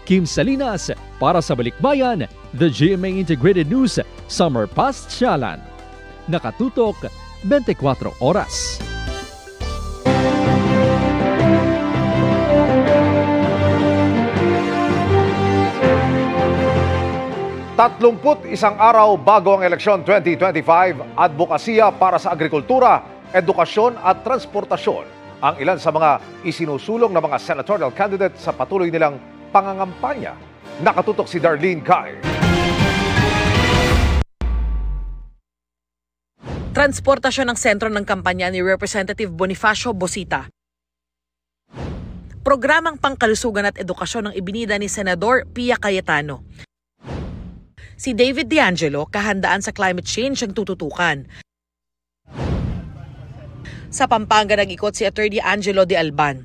[SPEAKER 13] Kim Salinas para sa Balikbayan, The GMA Integrated News Summer Pasyalan. Nakatutok 24 oras.
[SPEAKER 3] 31 araw bago ang eleksyon 2025, advokasya para sa agrikultura, edukasyon at transportasyon ang ilan sa mga isinusulong na mga senatorial candidate sa patuloy nilang pangangampanya. Nakatutok si Darlene Kai.
[SPEAKER 17] Transportasyon ang sentro ng kampanya ni Representative Bonifacio Bosita. Programang pangkalusugan at edukasyon ang ibinida ni Senador Pia Cayetano. Si David D'Angelo, kahandaan sa climate change ang tututukan. Sa Pampanga nag-ikot si Attorney Angelo de Alban.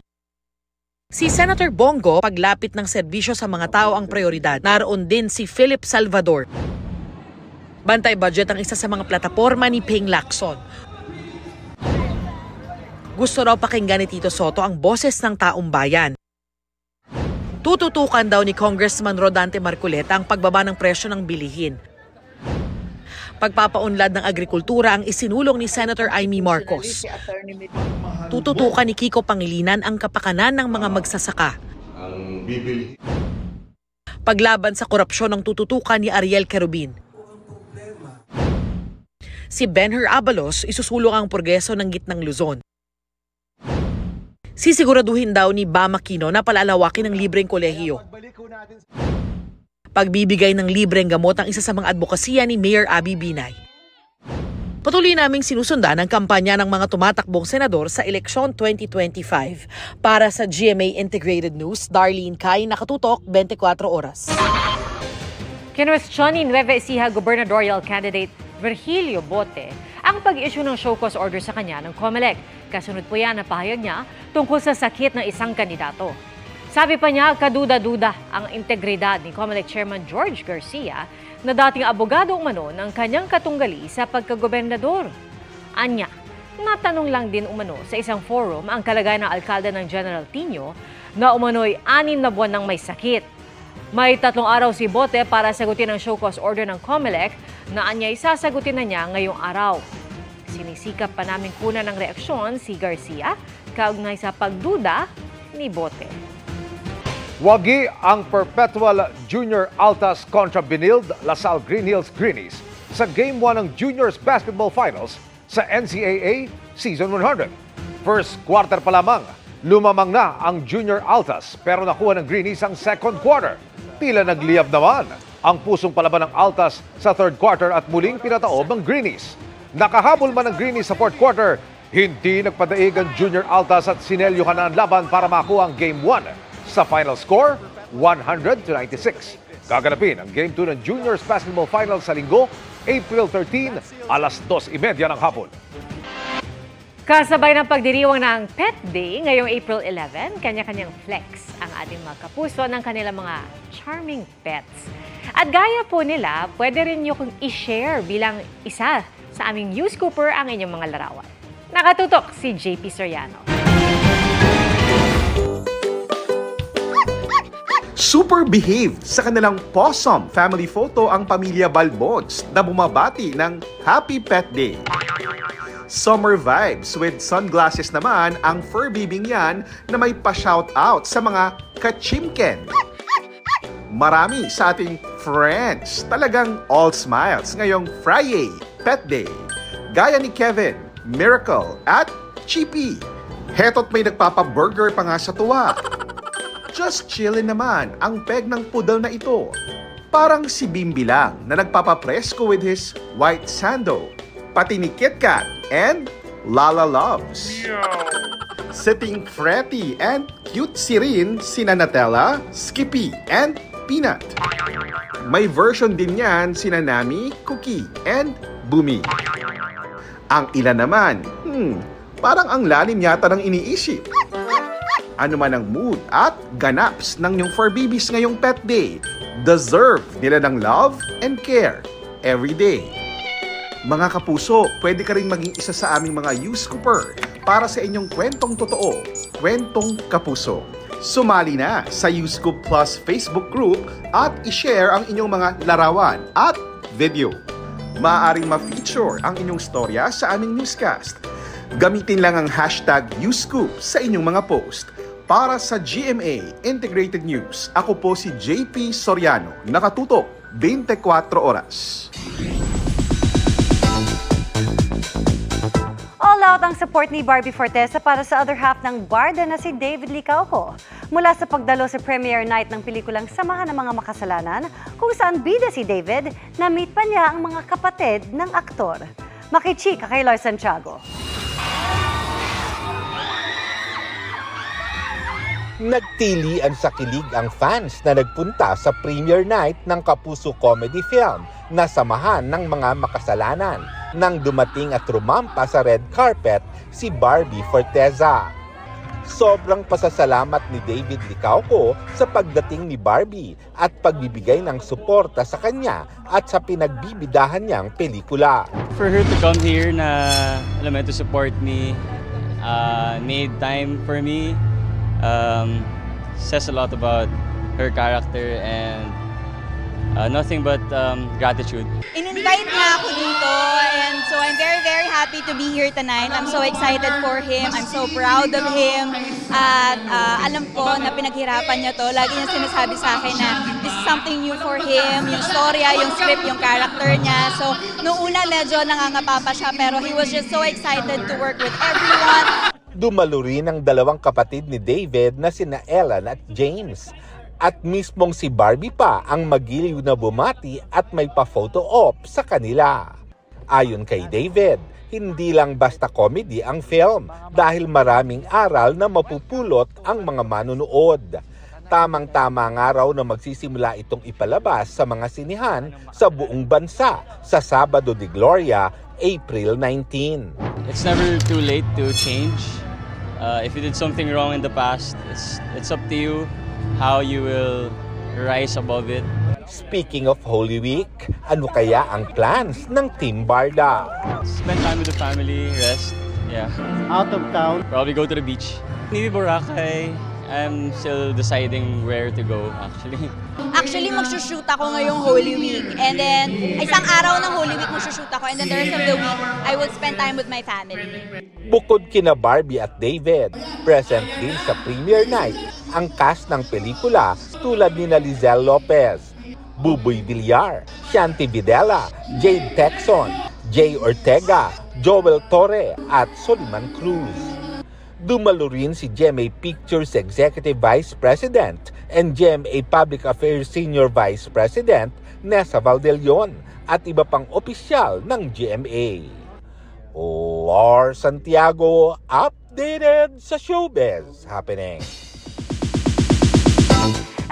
[SPEAKER 17] Si Senator Bongo, paglapit ng serbisyo sa mga tao ang prioridad. Naroon din si Philip Salvador. Bantay budget ang isa sa mga plataporma ni Ping Lacson. Gusto raw pakinggan ni Tito Soto ang boses ng taong bayan. Tututukan daw ni Congressman Rodante Marcoleta ang pagbaba ng presyo ng bilihin. Pagpapaunlad ng agrikultura ang isinulong ni Senator Amy Marcos. Tututukan ni Kiko Pangilinan ang kapakanan ng mga magsasaka. Paglaban sa korupsyon ang tututukan ni Ariel Querubin. Si Benher Abalos isusulong ang progreso ng gitnang Luzon. Sisiguraduhin daw ni Bam Aquino na palalawakin ng libreng kolehiyo. Pagbibigay ng libreng gamot ang isa sa mga advokasya ni Mayor Abby Binay. Patuloy naming sinusundan ang kampanya ng mga tumatakbong senador sa eleksyon 2025. Para sa GMA Integrated News, Darlene Kai, nakatutok 24 oras.
[SPEAKER 4] Kinwestiyon ni Nueva Ecija gubernatorial candidate Virgilio Bote ang pag-issue ng show cause order sa kanya ng COMELEC. Kasunod po yan ang pahayag niya tungkol sa sakit ng isang kandidato. Sabi pa niya, kaduda-duda ang integridad ni COMELEC Chairman George Garcia na dating abogado umano ng kanyang katunggali sa pagkagobernador. Anya, natanong lang din umano sa isang forum ang kalagayan ng alkalde ng General Tino na umano'y 6 na buwan ng may sakit. May 3 araw si Bote para sagutin ang show cause order ng COMELEC na anya'y sasagutin na niya ngayong araw. Sinisikap pa namin kunan ng reaksyon si Garcia kaugnay sa pagduda ni Bote.
[SPEAKER 3] Wagi ang Perpetual Junior Altas kontra Binild Lasal Green Hills Greenies sa Game 1 ng Juniors Basketball Finals sa NCAA Season 100. First quarter pa lamang, lumamang na ang Junior Altas pero nakuha ng Greenies ang second quarter. Tila nagliyab naman ang pusong palaban ng Altas sa third quarter at muling pinataob ng Greenies. Nakahabol man ng Greenies sa fourth quarter, hindi nagpadaig ang Junior Altas at sinelyohan ang laban para makuha ang Game 1. Sa final score, 100-96. Gaganapin ang Game 2 ng Juniors Basketball Finals sa linggo, April 13, alas 2:30 ng hapon.
[SPEAKER 4] Kasabay ng pagdiriwang ng Pet Day ngayong April 11, kanya-kanyang flex ang ating mga kapuso ng kanilang mga charming pets. At gaya po nila, pwede rin nyo kung i-share bilang isa sa aming News Cooper ang inyong mga larawan. Nakatutok si JP Soriano.
[SPEAKER 18] Super behaved sa kanilang possum family photo ang pamilya Balbods na bumabati ng Happy Pet Day. Summer vibes with sunglasses naman ang fur bibing yan na may pa-shoutout sa mga kachimken. Marami sa ating friends talagang all smiles ngayong Friday Pet Day. Gaya ni Kevin, Miracle at Chippy. Heto't may nagpapa-burger pa nga sa tuwa. Just chillin naman ang peg ng poodle na ito. Parang si Bimbi lang na nagpapapresko with his white sando. Pati ni Kit Kat and Lala Loves. Sitting fretty and cute si rin sina Nutella, Skippy and Peanut. May version din yan sina Nami, Cookie and Bumi. Ang ilan naman, parang ang lalim yata ng iniisip. Ano man ang mood at ganaps ng yung fur babies ngayong Pet Day, deserve nila ng love and care every day. Mga kapuso, pwede ka rin maging isa sa aming mga News Cooper para sa inyong kwentong totoo, kwentong kapuso. Sumali na sa News Scoop Plus Facebook group at i-share ang inyong mga larawan at video. Maaaring ma-feature ang inyong storya sa aming newscast. Gamitin lang ang hashtag #NewsScoop sa inyong mga post. Para sa GMA Integrated News, ako po si JP Soriano, nakatutok 24 oras.
[SPEAKER 8] All out ang support ni Barbie Fortesa para sa other half ng barda na si David Licauco. Mula sa pagdalo sa premiere night ng pelikulang Samahan ng Mga Makasalanan, kung saan bida si David, na-meet pa niya ang mga kapatid ng aktor. Makichika kay Loy Santiago.
[SPEAKER 10] Nagtilian sa kilig ang fans na nagpunta sa premiere night ng kapuso comedy film na Samahan ng Mga Makasalanan nang dumating at rumampa sa red carpet si Barbie Fortesa. Sobrang pasasalamat ni David Licauco sa pagdating ni Barbie at pagbibigay ng suporta sa kanya at sa pinagbibidahan niyang pelikula.
[SPEAKER 19] For her to come here na alam mo, to support me, made time for me, says a lot about her character and nothing but gratitude.
[SPEAKER 20] In-invite niya ako dito and so I'm very, very happy to be here tonight. I'm so excited for him. I'm so proud of him. At alam ko na pinaghirapan niya to. Lagi niya sinasabi sa akin na this is something new for him. Yung storya, yung script, yung character niya. So, noong una medyo nangangapa pa siya pero he was just so excited to work with everyone.
[SPEAKER 10] Dumalo rin ang dalawang kapatid ni David na sina Ellen at James. At mismong si Barbie pa ang magiliw na bumati at may pa-photo op sa kanila. Ayon kay David, hindi lang basta comedy ang film dahil maraming aral na mapupulot ang mga manonood. Tamang-tama nga raw na magsisimula itong ipalabas sa mga sinihan sa buong bansa sa Sabado de Gloria, April 19.
[SPEAKER 19] It's never too late to change. If you did something wrong in the past, it's up to you how you will rise above it.
[SPEAKER 10] Speaking of Holy Week, ano kaya ang plans ng Team Barda?
[SPEAKER 19] Spend time with the family, rest. Yeah.
[SPEAKER 6] Out of town?
[SPEAKER 19] Probably go to the beach. Maybe Boracay. I'm still deciding where to go, actually.
[SPEAKER 20] Actually, magsushoot ako ngayong Holy Week. And then, isang araw ng Holy Week magsushoot ako. And then the rest of the week, I will spend time with my family.
[SPEAKER 10] Bukod kina Barbie at David, present din sa premiere night ang cast ng pelikula tulad ni Lizelle Lopez, Buboy Villar, Shanti Videla, Jade Texon, Jay Ortega, Joel Torre at Soliman Cruz. Dumalo rin si GMA Pictures Executive Vice President and GMA Public Affairs Senior Vice President Nessa Valdelion at iba pang opisyal ng GMA. Lars Santiago, updated sa showbiz happening.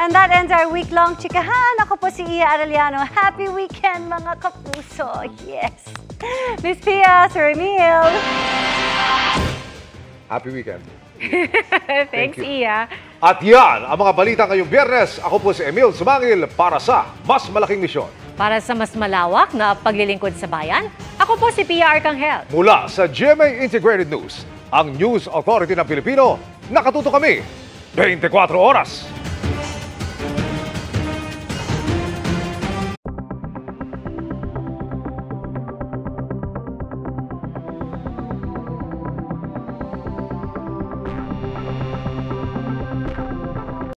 [SPEAKER 8] And that ends our week-long chikahan. Ako po si Iya Arellano. Happy weekend, mga kapuso. Yes. Miss Pia, Sir Emil.
[SPEAKER 3] Happy weekend.
[SPEAKER 4] Thanks, Iya.
[SPEAKER 3] At yan ang mga balita ngayong Biyernes. Ako po si Emil Sumangil para sa Mas Malaking Misyon.
[SPEAKER 4] Para sa mas malawak na paglilingkod sa bayan, ako po si Pia Arcangel.
[SPEAKER 3] Mula sa GMA Integrated News, ang News Authority ng Pilipino, nakatuto kami 24 oras.